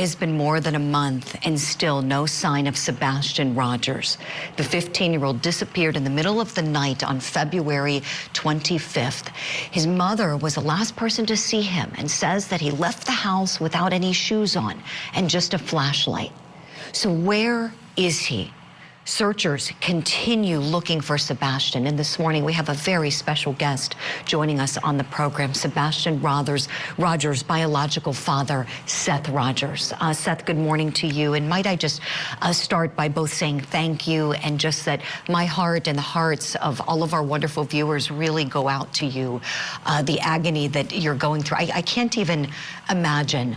has been more than a month and still no sign of Sebastian Rogers. The 15-year-old disappeared in the middle of the night on February 25th. His mother was the last person to see him and says that he left the house without any shoes on and just a flashlight. So where is he? Searchers continue looking for Sebastian, and this morning we have a very special guest joining us on the program, Sebastian Rogers' biological father, Seth Rogers. Seth, good morning to you, and might I just start by both saying thank you and just that my heart and the hearts of all of our wonderful viewers really go out to you. The agony that you're going through, I can't even imagine.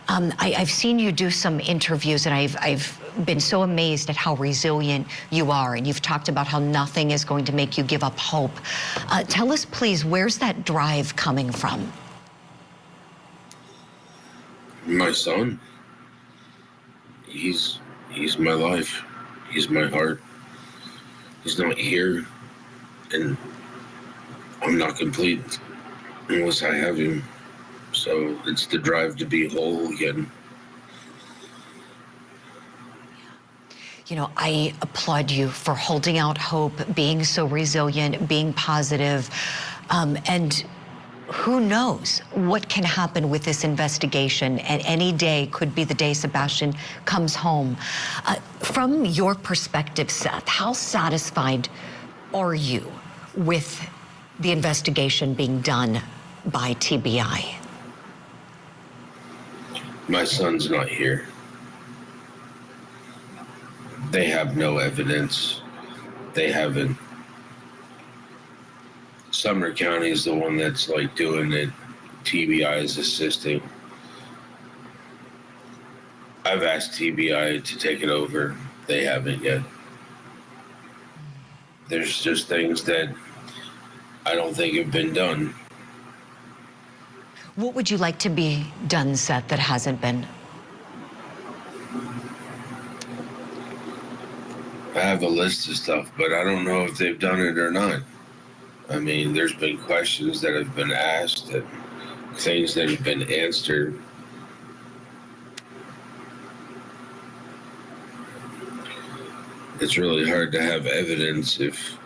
I've seen you do some interviews, and I've been so amazed at how resilient you are, and you've talked about how nothing is going to make you give up hope. Tell us, please, where's that drive coming from? My son. He's my life. He's my heart. He's not here, and I'm not complete unless I have him. So it's the drive to be whole again. You know, I applaud you for holding out hope, being so resilient, being positive, and who knows what can happen with this investigation, and any day could be the day Sebastian comes home. From your perspective, Seth, how satisfied are you with the investigation being done by TBI? My son's not here. They have no evidence. They haven't. Sumner County is the one that's like doing it. TBI is assisting. I've asked TBI to take it over. They haven't yet. There's just things that I don't think have been done. What would you like to be done, Seth, that hasn't been? I have a list of stuff, but I don't know if they've done it or not. I mean, there's been questions that have been asked and things that have been answered. It's really hard to have evidence if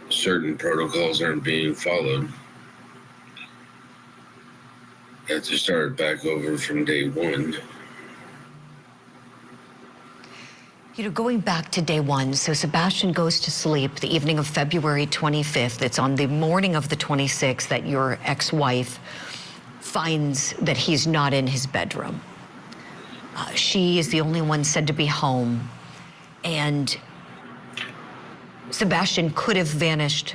certain protocols aren't being followed. You have to start back over from day one. You know, going back to day one, so Sebastian goes to sleep the evening of February 25th. It's on the morning of the 26th that your ex-wife finds that he's not in his bedroom. She is the only one said to be home, and Sebastian could have vanished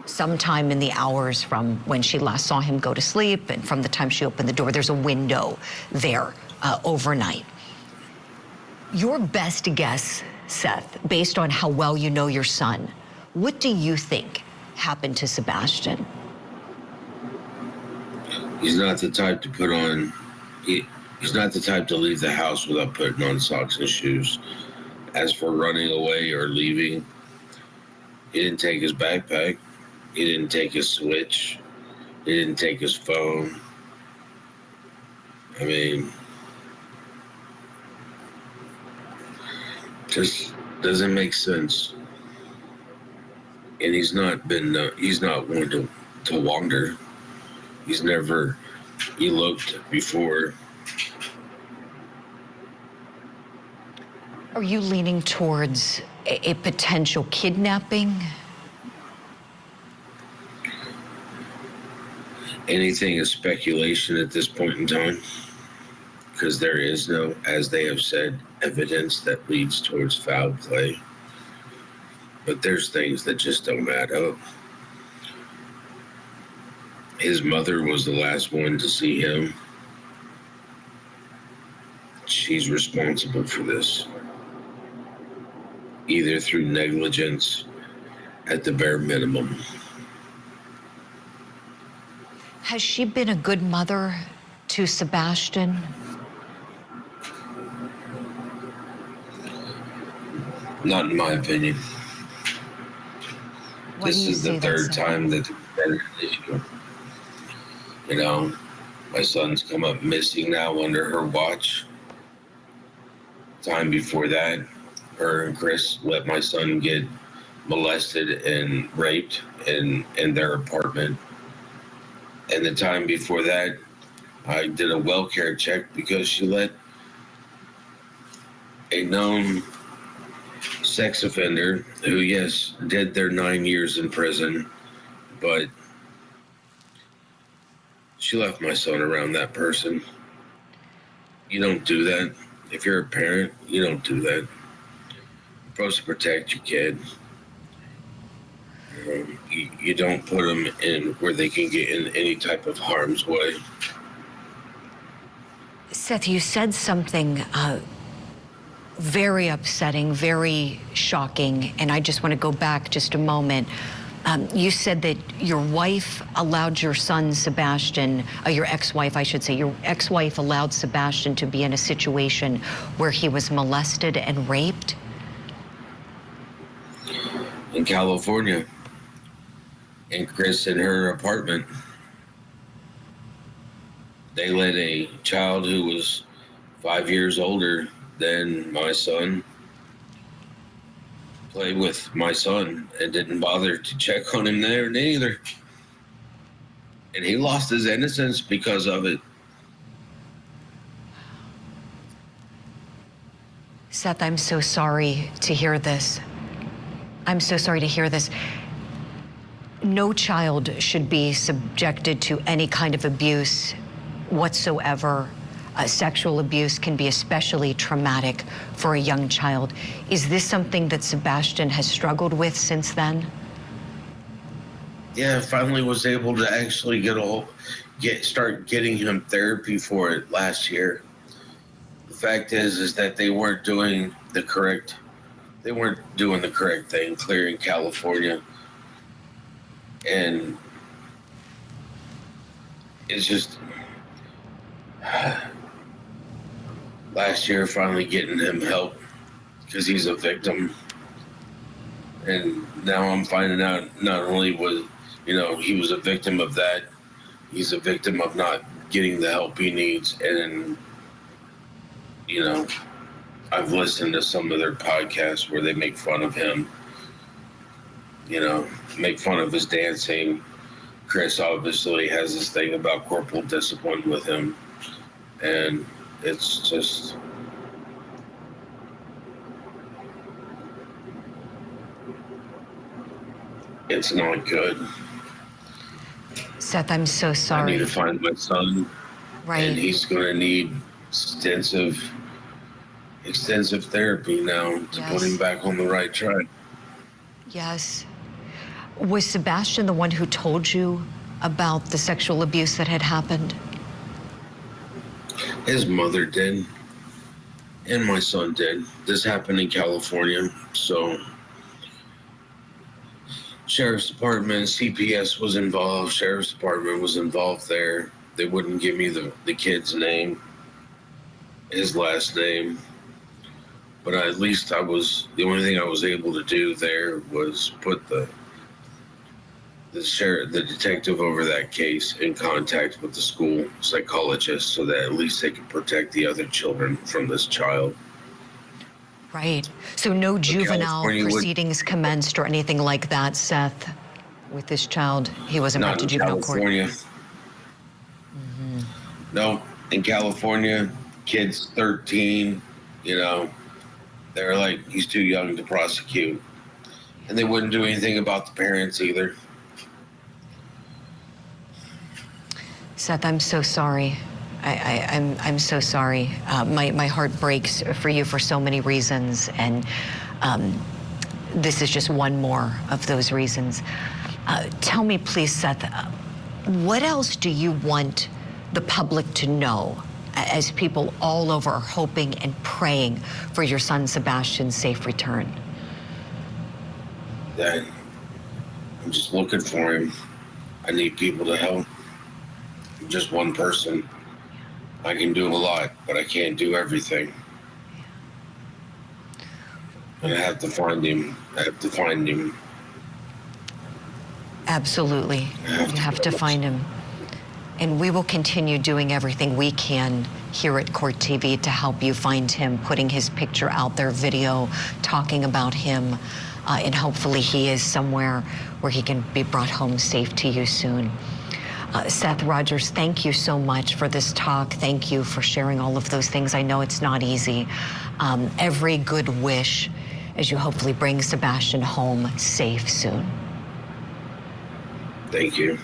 sometime in the hours from when she last saw him go to sleep and from the time she opened the door. There's a window there overnight. Your best guess, Seth, based on how well you know your son, what do you think happened to Sebastian? He's not the type to put on, he's not the type to leave the house without putting on socks and shoes. As for running away or leaving, he didn't take his backpack. He didn't take his switch. He didn't take his phone. I mean, just doesn't make sense. And he's not one to wander. He's never eloped before. Are you leaning towards a potential kidnapping? Anything is speculation at this point in time, because there is no, as they have said, evidence that leads towards foul play. But there's things that just don't add up. His mother was the last one to see him. She's responsible for this, either through negligence at the bare minimum. Has she been a good mother to Sebastian? Not in my opinion. This is the third time that there's been an issue. You know, my son's come up missing now under her watch. Time before that, her and Chris let my son get molested and raped in their apartment. And the time before that, I did a well care check because she let a known sex offender who, yes, did their 9 years in prison, but she left my son around that person. You don't do that. If you're a parent, you don't do that. You're supposed to protect your kid. You don't put them in where they can get in any type of harm's way. Seth, you said something very upsetting, very shocking, and I just want to go back just a moment. You said that your wife allowed your son, Sebastian, your ex-wife, I should say, your ex-wife allowed Sebastian to be in a situation where he was molested and raped? In California. And Chris in her apartment. They let a child who was 5 years older than my son play with my son and didn't bother to check on him there neither. And he lost his innocence because of it. Seth, I'm so sorry to hear this. I'm so sorry to hear this. No child should be subjected to any kind of abuse whatsoever. Sexual abuse can be especially traumatic for a young child. Is this something that Sebastian has struggled with since then? Yeah, I finally was able to actually start getting him therapy for it last year. The fact is that they weren't doing the correct thing clear in California. And it's just last year finally getting him help because he's a victim. And now I'm finding out not only was, he was a victim of that, he's a victim of not getting the help he needs. And, I've listened to some of their podcasts where they make fun of him, make fun of his dancing. Chris obviously has this thing about corporal discipline with him. And it's just, it's not good. Seth, I'm so sorry. I need to find my son. Right. And he's going to need extensive therapy now to put him back on the right track. Yes. Was Sebastian the one who told you about the sexual abuse that had happened? His mother did, and my son did. This happened in California, so Sheriff's Department, CPS was involved. Sheriff's Department was involved there. They wouldn't give me the kid's name, his last name. But at least the only thing I was able to do there was put the detective over that case in contact with the school psychologist so that at least they could protect the other children from this child. Right. So no juvenile proceedings commenced or anything like that, Seth, with this child? He wasn't brought to juvenile court? Not in California. Mm-hmm. No, in California, kids 13, they're like, he's too young to prosecute. And they wouldn't do anything about the parents either. Seth, I'm so sorry. I'm so sorry. My heart breaks for you for so many reasons, and this is just one more of those reasons. Tell me, please, Seth, what else do you want the public to know as people all over are hoping and praying for your son Sebastian's safe return? That I'm just looking for him. I need people to help. I'm just one person. I can do a lot, but I can't do everything. And I have to find him. Absolutely. You have to find him. And we will continue doing everything we can here at Court TV to help you find him, putting his picture out there, video, talking about him, and hopefully he is somewhere where he can be brought home safe to you soon. Seth Rogers, thank you so much for this talk. Thank you for sharing all of those things. I know it's not easy. Every good wish as you hopefully bring Sebastian home safe soon. Thank you.